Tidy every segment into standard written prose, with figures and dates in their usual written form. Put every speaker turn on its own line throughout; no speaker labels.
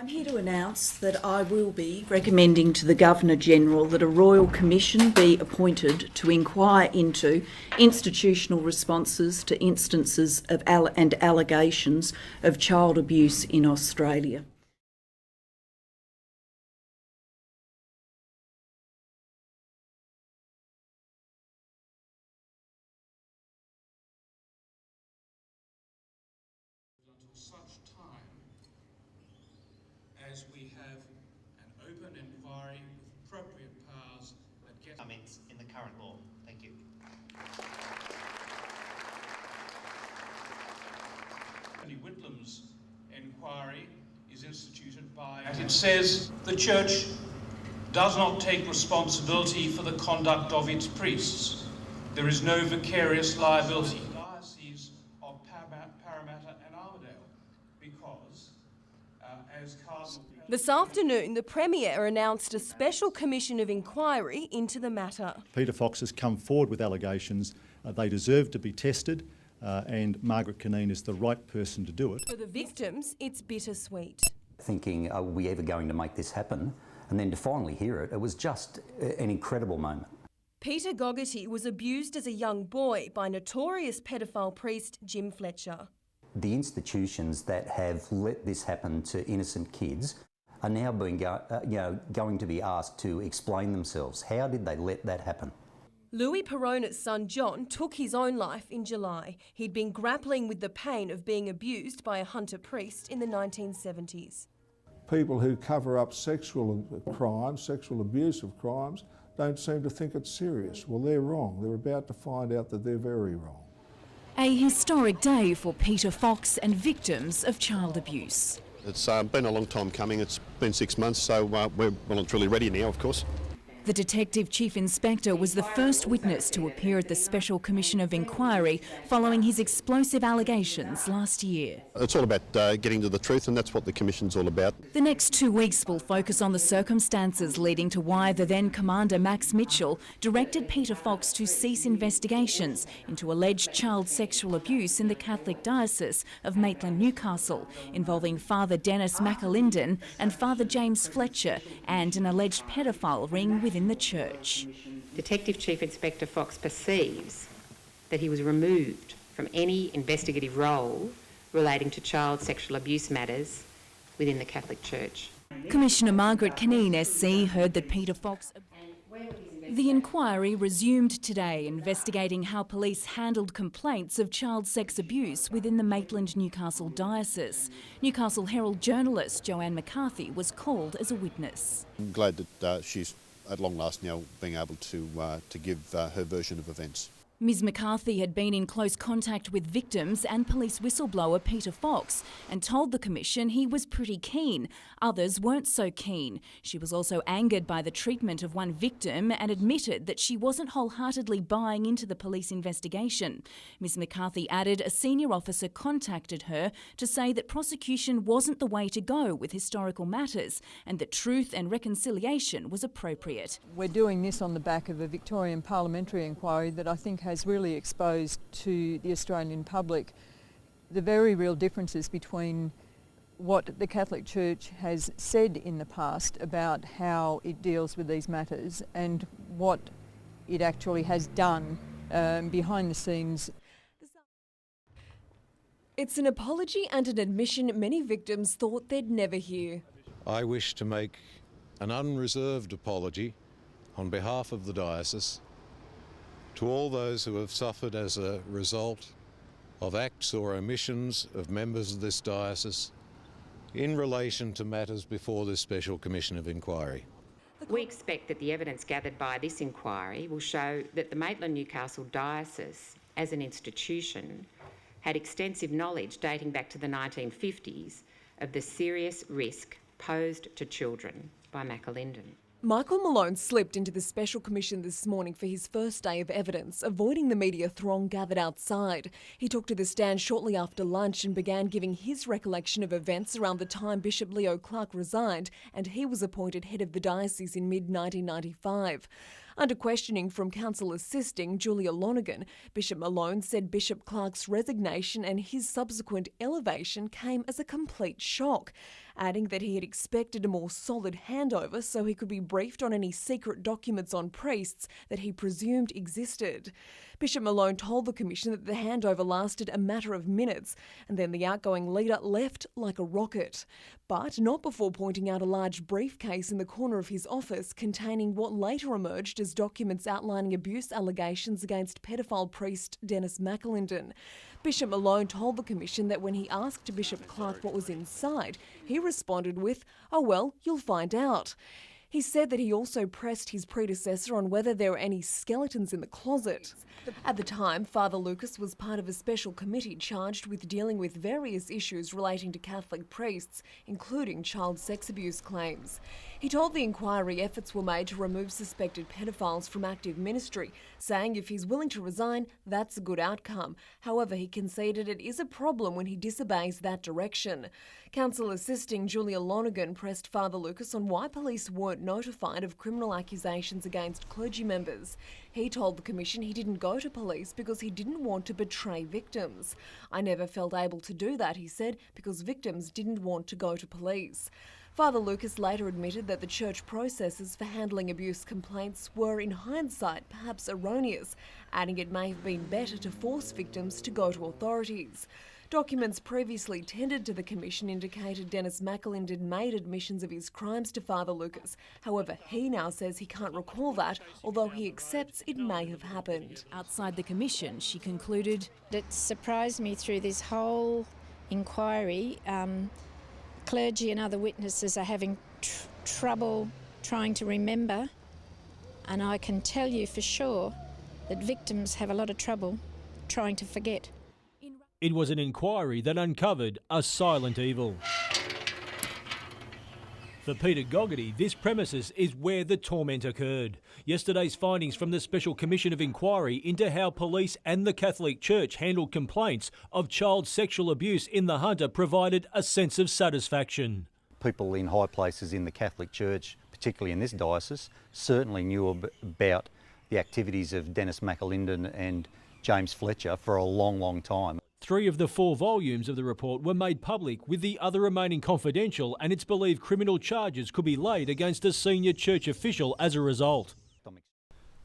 I'm here to announce that I will be recommending to the Governor-General that a Royal Commission be appointed to inquire into institutional responses to instances of and allegations of child abuse in Australia.
Until such time as we have an open inquiry with appropriate powers that get
comments in the current law. Thank you.
Anthony Whitlam's inquiry is instituted by... It says the Church does not take responsibility for the conduct of its priests. There is no vicarious liability. Diocese of Parramatta and Armidale, because as Cardinal...
This afternoon, the Premier announced a special commission of inquiry into the matter.
Peter Fox has come forward with allegations. They deserve to be tested, and Margaret Cunneen is the right person to do it.
For the victims, it's bittersweet.
Thinking, are we ever going to make this happen? And then to finally hear it, it was just an incredible moment.
Peter Gogarty was abused as a young boy by notorious pedophile priest Jim Fletcher.
The institutions that have let this happen to innocent kids are now being, going to be asked to explain themselves. How did they let that happen?
Louis Perona's son John took his own life in July. He'd been grappling with the pain of being abused by a Hunter priest in the 1970s.
People who cover up sexual crimes, sexual abuse of crimes, don't seem to think it's serious. Well, they're wrong. They're about to find out that they're very wrong.
A historic day for Peter Fox and victims of child abuse.
It's been a long time coming. It's been 6 months, so we're well and truly ready now, of course.
The Detective Chief Inspector was the first witness to appear at the Special Commission of Inquiry following his explosive allegations last year.
It's all about getting to the truth, and that's what the Commission's all about.
The next 2 weeks will focus on the circumstances leading to why the then Commander Max Mitchell directed Peter Fox to cease investigations into alleged child sexual abuse in the Catholic Diocese of Maitland, Newcastle, involving Father Dennis McAlinden and Father James Fletcher, and an alleged pedophile ring within the church.
Detective Chief Inspector Fox perceives that he was removed from any investigative role relating to child sexual abuse matters within the Catholic Church.
Commissioner Margaret Cunneen SC heard that Peter Fox... The inquiry resumed today, investigating how police handled complaints of child sex abuse within the Maitland-Newcastle diocese. Newcastle Herald journalist Joanne McCarthy was called as a witness.
I'm glad that she's at long last now being able to give her version of events.
Ms McCarthy had been in close contact with victims and police whistleblower Peter Fox and told the Commission he was pretty keen. Others weren't so keen. She was also angered by the treatment of one victim and admitted that she wasn't wholeheartedly buying into the police investigation. Ms McCarthy added a senior officer contacted her to say that prosecution wasn't the way to go with historical matters and that truth and reconciliation was appropriate.
We're doing this on the back of a Victorian parliamentary inquiry that I think has really exposed to the Australian public the very real differences between what the Catholic Church has said in the past about how it deals with these matters and what it actually has done behind the scenes.
It's an apology and an admission many victims thought they'd never hear.
I wish to make an unreserved apology on behalf of the diocese to all those who have suffered as a result of acts or omissions of members of this diocese in relation to matters before this Special Commission of Inquiry.
We expect that the evidence gathered by this inquiry will show that the Maitland-Newcastle Diocese, as an institution, had extensive knowledge dating back to the 1950s of the serious risk posed to children by McAlinden.
Michael Malone slipped into the Special Commission this morning for his first day of evidence, avoiding the media throng gathered outside. He took to the stand shortly after lunch and began giving his recollection of events around the time Bishop Leo Clark resigned and he was appointed head of the diocese in mid-1995. Under questioning from counsel assisting Julia Lonergan, Bishop Malone said Bishop Clark's resignation and his subsequent elevation came as a complete shock, adding that he had expected a more solid handover so he could be briefed on any secret documents on priests that he presumed existed. Bishop Malone told the Commission that the handover lasted a matter of minutes and then the outgoing leader left like a rocket. But not before pointing out a large briefcase in the corner of his office containing what later emerged as documents outlining abuse allegations against pedophile priest Dennis McAlinden. Bishop Malone told the Commission that when he asked Bishop Clark what was inside, he responded with, "Oh well, you'll find out." He said that he also pressed his predecessor on whether there were any skeletons in the closet. At the time, Father Lucas was part of a special committee charged with dealing with various issues relating to Catholic priests, including child sex abuse claims. He told the inquiry efforts were made to remove suspected pedophiles from active ministry, saying if he's willing to resign, that's a good outcome. However, he conceded it is a problem when he disobeys that direction. Counsel assisting Julia Lonergan pressed Father Lucas on why police weren't notified of criminal accusations against clergy members. He told the Commission he didn't go to police because he didn't want to betray victims. "I never felt able to do that," he said, because victims didn't want to go to police. Father Lucas later admitted that the church processes for handling abuse complaints were, in hindsight, perhaps erroneous, adding it may have been better to force victims to go to authorities. Documents previously tendered to the Commission indicated Dennis McAlinden made admissions of his crimes to Father Lucas. However, he now says he can't recall that, although he accepts it may have happened.
Outside the Commission, she concluded,
"It surprised me through this whole inquiry. Clergy and other witnesses are having trouble trying to remember, and I can tell you for sure that victims have a lot of trouble trying to forget."
It was an inquiry that uncovered a silent evil. For Peter Gogarty, this premises is where the torment occurred. Yesterday's findings from the Special Commission of Inquiry into how police and the Catholic Church handled complaints of child sexual abuse in the Hunter provided a sense of satisfaction.
People in high places in the Catholic Church, particularly in this diocese, certainly knew about the activities of Dennis McAlinden and James Fletcher for a long, long time.
3 of the 4 volumes of the report were made public, with the other remaining confidential, and it's believed criminal charges could be laid against a senior church official as a result.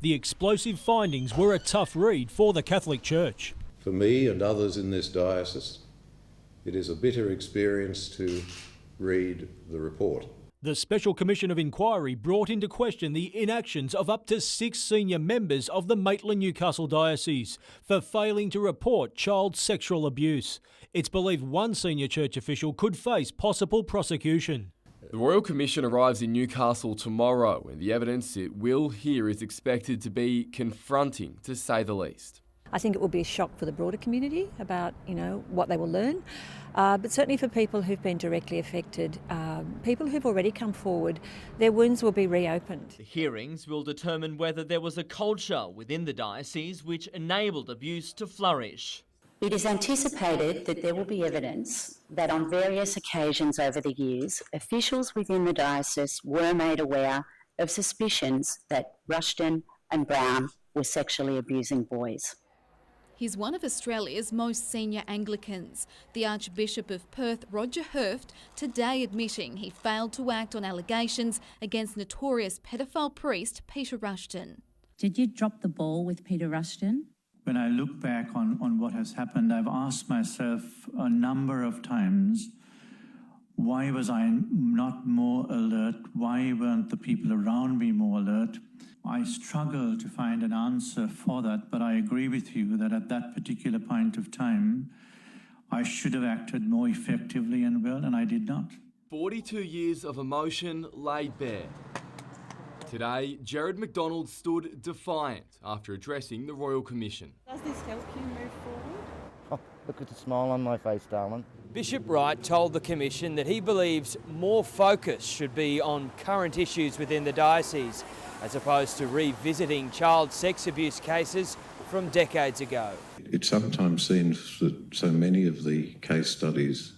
The explosive findings were a tough read for the Catholic Church.
For me and others in this diocese, it is a bitter experience to read the report.
The Special Commission of Inquiry brought into question the inactions of up to 6 senior members of the Maitland-Newcastle Diocese for failing to report child sexual abuse. It's believed one senior church official could face possible prosecution.
The Royal Commission arrives in Newcastle tomorrow, and the evidence it will hear is expected to be confronting, to say the least.
I think it will be a shock for the broader community about, what they will learn. But certainly for people who've been directly affected, people who've already come forward, their wounds will be reopened.
The hearings will determine whether there was a culture within the diocese which enabled abuse to flourish.
It is anticipated that there will be evidence that on various occasions over the years, officials within the diocese were made aware of suspicions that Rushton and Brown were sexually abusing boys.
He's one of Australia's most senior Anglicans. The Archbishop of Perth, Roger Hurft, today admitting he failed to act on allegations against notorious pedophile priest Peter Rushton.
Did you drop the ball with Peter Rushton?
When I look back on what has happened, I've asked myself a number of times, why was I not more alert? Why weren't the people around me more alert? I struggle to find an answer for that, but I agree with you that at that particular point of time, I should have acted more effectively and well, and I did not.
42 years of emotion laid bare. Today, Gerard McDonald stood defiant after addressing the Royal Commission.
Does this help you move forward?
Oh, look at the smile on my face, darling.
Bishop Wright told the Commission that he believes more focus should be on current issues within the diocese, as opposed to revisiting child sex abuse cases from decades ago.
It sometimes seems that so many of the case studies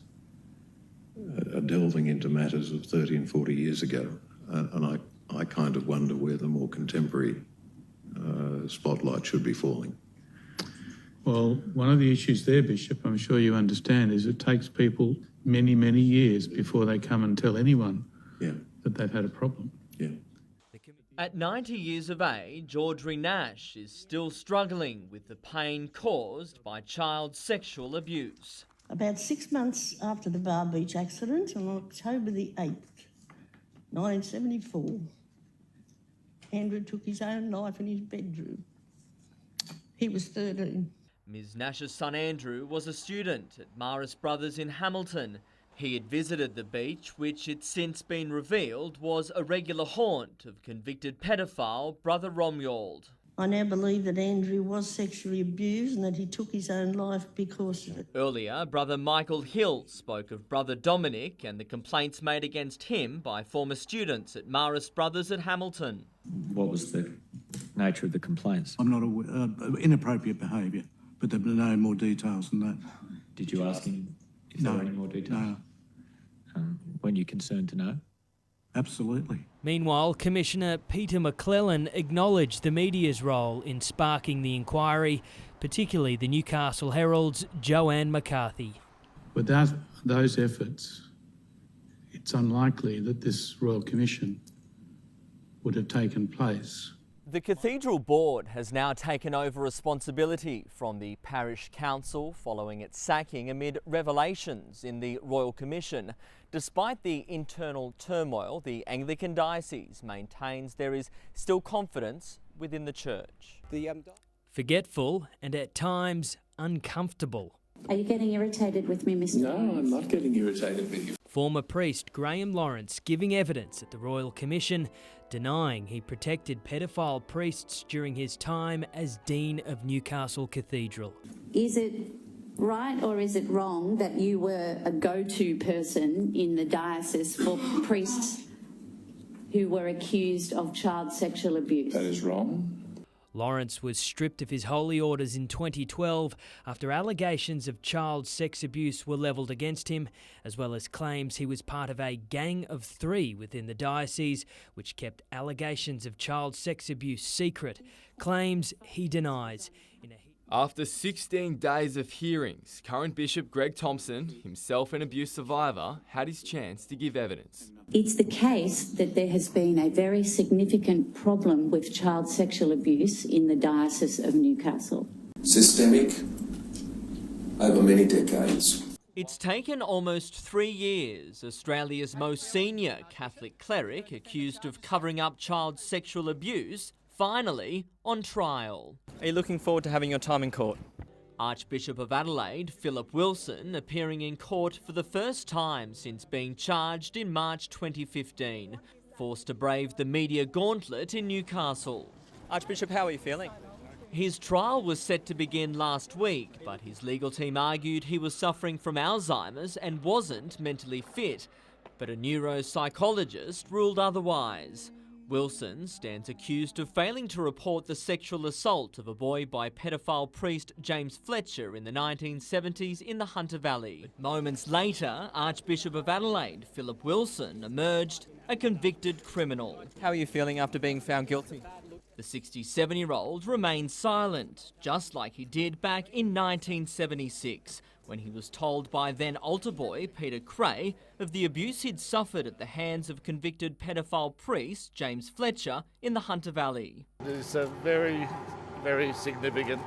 are delving into matters of 30 and 40 years ago, and I kind of wonder where the more contemporary
spotlight should be falling.
Well, one of the issues there, Bishop, I'm sure you understand, is it takes people many, many years before they come and tell anyone that they've had a problem.
At 90 years of age, Audrey Nash is still struggling with the pain caused by child sexual abuse.
About 6 months after the Bar Beach accident, on October the 8th, 1974, Andrew took his own life in his bedroom. He was 13.
Ms Nash's son Andrew was a student at Maris Brothers in Hamilton. He had visited the beach, which it's since been revealed was a regular haunt of convicted pedophile Brother Romyald.
I now believe that Andrew was sexually abused and that he took his own life because of it.
Earlier, Brother Michael Hill spoke of Brother Dominic and the complaints made against him by former students at Maris Brothers at Hamilton.
What was the nature of the complaints?
I'm not aware. Inappropriate behaviour, but there are no more details than that.
Did you ask him if there were any more details?
No.
When you're concerned to know?
Absolutely.
Meanwhile, Commissioner Peter McClellan acknowledged the media's role in sparking the inquiry, particularly the Newcastle Herald's Joanne McCarthy.
Without those efforts, it's unlikely that this Royal Commission would have taken place.
The Cathedral Board has now taken over responsibility from the Parish Council following its sacking amid revelations in the Royal Commission. Despite the internal turmoil, the Anglican Diocese maintains there is still confidence within the Church.
Forgetful and at times uncomfortable.
Are you getting irritated with me, Mr.
No, I'm not getting irritated with you.
Former priest Graham Lawrence giving evidence at the Royal Commission, denying he protected pedophile priests during his time as Dean of Newcastle Cathedral.
Is it right or is it wrong that you were a go-to person in the diocese for priests who were accused of child sexual abuse?
That is wrong.
Lawrence was stripped of his holy orders in 2012 after allegations of child sex abuse were levelled against him, as well as claims he was part of a gang of 3 within the diocese which kept allegations of child sex abuse secret, claims he denies.
After 16 days of hearings, current Bishop Greg Thompson, himself an abuse survivor, had his chance to give evidence.
It's the case that there has been a very significant problem with child sexual abuse in the Diocese of Newcastle.
Systemic, over many decades.
It's taken almost 3 years. Australia's most senior Catholic cleric accused of covering up child sexual abuse finally on trial.
Are you looking forward to having your time in court?
Archbishop of Adelaide, Philip Wilson, appearing in court for the first time since being charged in March 2015, forced to brave the media gauntlet in Newcastle.
Archbishop, how are you feeling?
His trial was set to begin last week, but his legal team argued he was suffering from Alzheimer's and wasn't mentally fit. But a neuropsychologist ruled otherwise. Wilson stands accused of failing to report the sexual assault of a boy by pedophile priest James Fletcher in the 1970s in the Hunter Valley. Moments later, Archbishop of Adelaide, Philip Wilson, emerged a convicted criminal.
How are you feeling after being found guilty?
The 67-year-old remains silent, just like he did back in 1976, when he was told by then altar boy Peter Cray of the abuse he'd suffered at the hands of convicted pedophile priest James Fletcher in the Hunter Valley.
It's a very, very significant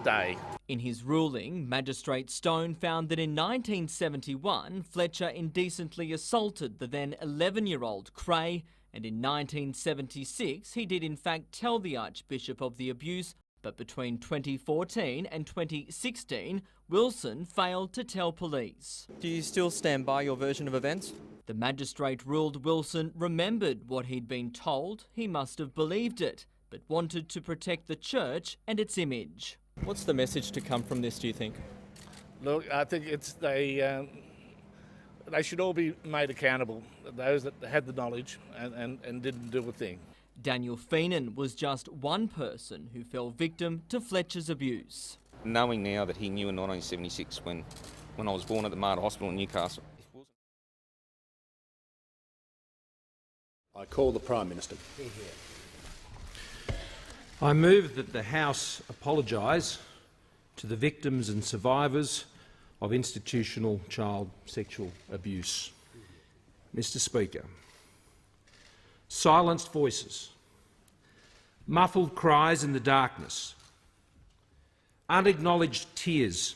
day.
In his ruling, Magistrate Stone found that in 1971, Fletcher indecently assaulted the then 11-year-old Cray, and in 1976 he did in fact tell the Archbishop of the abuse, but between 2014 and 2016, Wilson failed to tell police.
Do you still stand by your version of events?
The magistrate ruled Wilson remembered what he'd been told. He must have believed it, but wanted to protect the church and its image.
What's the message to come from this, do you think?
Look, I think they should all be made accountable, those that had the knowledge and didn't do a thing.
Daniel Feenan was just one person who fell victim to Fletcher's abuse.
Knowing now that he knew in 1976 when I was born at the Mater Hospital in Newcastle.
I call the Prime Minister.
I move that the House apologise to the victims and survivors of institutional child sexual abuse. Mr. Speaker, silenced voices, muffled cries in the darkness, unacknowledged tears,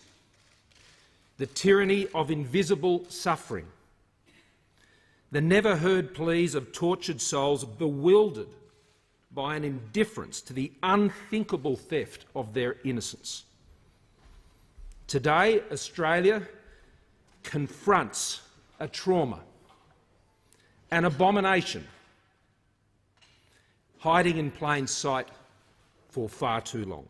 the tyranny of invisible suffering, the never-heard pleas of tortured souls bewildered by an indifference to the unthinkable theft of their innocence. Today, Australia confronts a trauma, an abomination, hiding in plain sight for far too long.